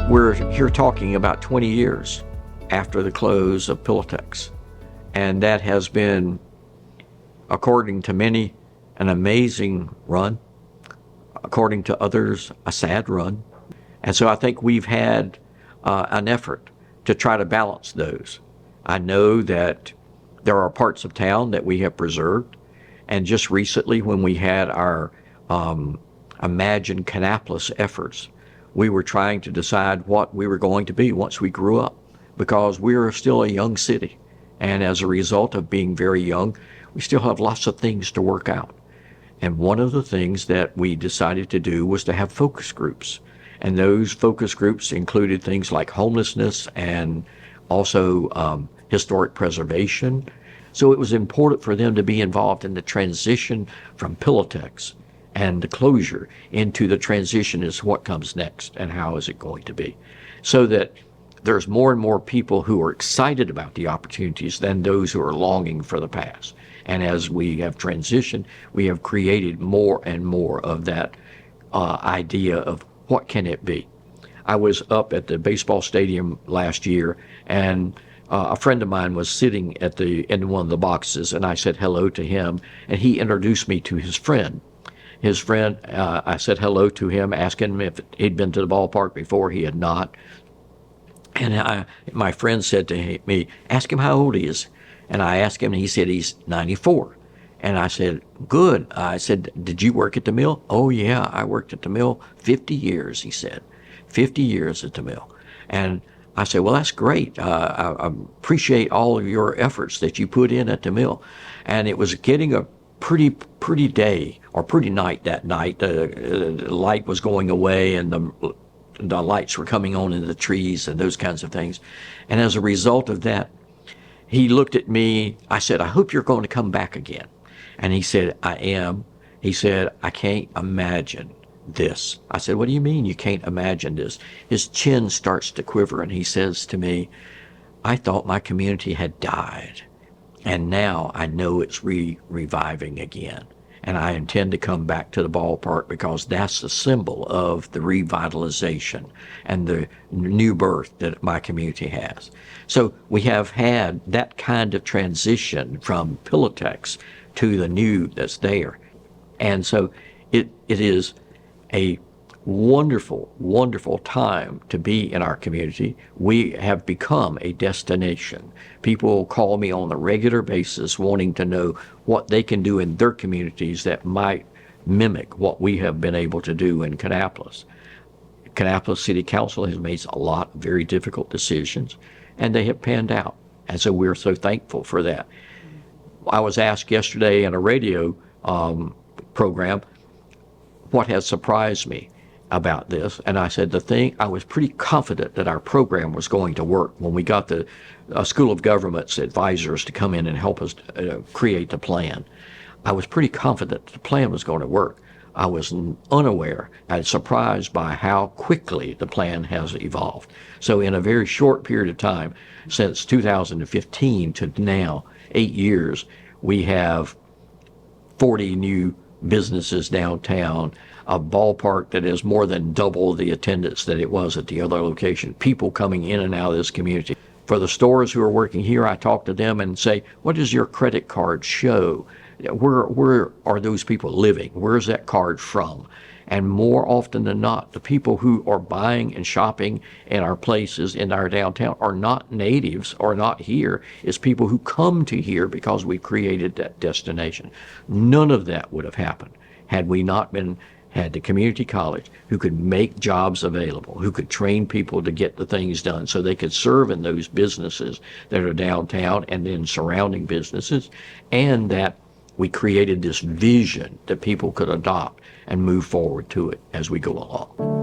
We're here talking about 20 years after the close of Pillowtex. And that has been, according to many, an amazing run. According to others, a sad run. And so I think we've had an effort to try to balance those. I know that there are parts of town that we have preserved. And just recently, when we had our Imagine Kannapolis efforts, we were trying to decide what we were going to be once we grew up, because we are still a young city. And as a result of being very young, we still have lots of things to work out. And one of the things that we decided to do was to have focus groups. And those focus groups included things like homelessness and also historic preservation. So it was important for them to be involved in the transition from Pillowtex and the closure into the transition is what comes next and how is it going to be. So that there's more and more people who are excited about the opportunities than those who are longing for the past. And as we have transitioned, we have created more and more of that idea of what can it be. I was up at the baseball stadium last year, and a friend of mine was sitting in one of the boxes, and I said hello to him, and he introduced me to his friend. His friend, I said hello to him, asking him if he'd been to the ballpark before. He had not. And my friend said to me, ask him how old he is. And I asked him, and he said he's 94. And I said, good. I said, did you work at the mill? Oh, yeah, I worked at the mill 50 years, he said. 50 years at the mill. And I said, well, that's great. I appreciate all of your efforts that you put in at the mill. And it was getting a pretty day or pretty night that night. The light was going away, and the lights were coming on in the trees and those kinds of things. And as a result of that, he looked at me. I said, I hope you're going to come back again. And he said, I am. He said, I can't imagine this. I said, what do you mean you can't imagine this? His chin starts to quiver, and he says to me, I thought my community had died. And now I know it's reviving again. And I intend to come back to the ballpark because that's the symbol of the revitalization and the new birth that my community has. So we have had that kind of transition from Pillowtex to the new that's there. And so it is a wonderful, wonderful time to be in our community. We have become a destination. People call me on a regular basis wanting to know what they can do in their communities that might mimic what we have been able to do in Kannapolis. Kannapolis City Council has made a lot of very difficult decisions, and they have panned out. And so we're so thankful for that. I was asked yesterday in a radio program what has surprised me about this, and I said I was pretty confident that our program was going to work when we got the School of Government's advisors to come in and help us create the plan. I was pretty confident the plan was going to work. I was unaware and surprised by how quickly the plan has evolved. So in a very short period of time, since 2015 to now, 8 years, we have 40 new businesses downtown, a ballpark that is more than double the attendance that it was at the other location, people coming in and out of this community. For the stores who are working here, I talk to them and say, what does your credit card show? Where are those people living? Where's that card from? And more often than not, the people who are buying and shopping in our places in our downtown are not natives or not here. It's people who come to here because we created that destination. None of that would have happened had we not had the community college who could make jobs available, who could train people to get the things done so they could serve in those businesses that are downtown and then surrounding businesses, and that we created this vision that people could adopt and move forward to it as we go along.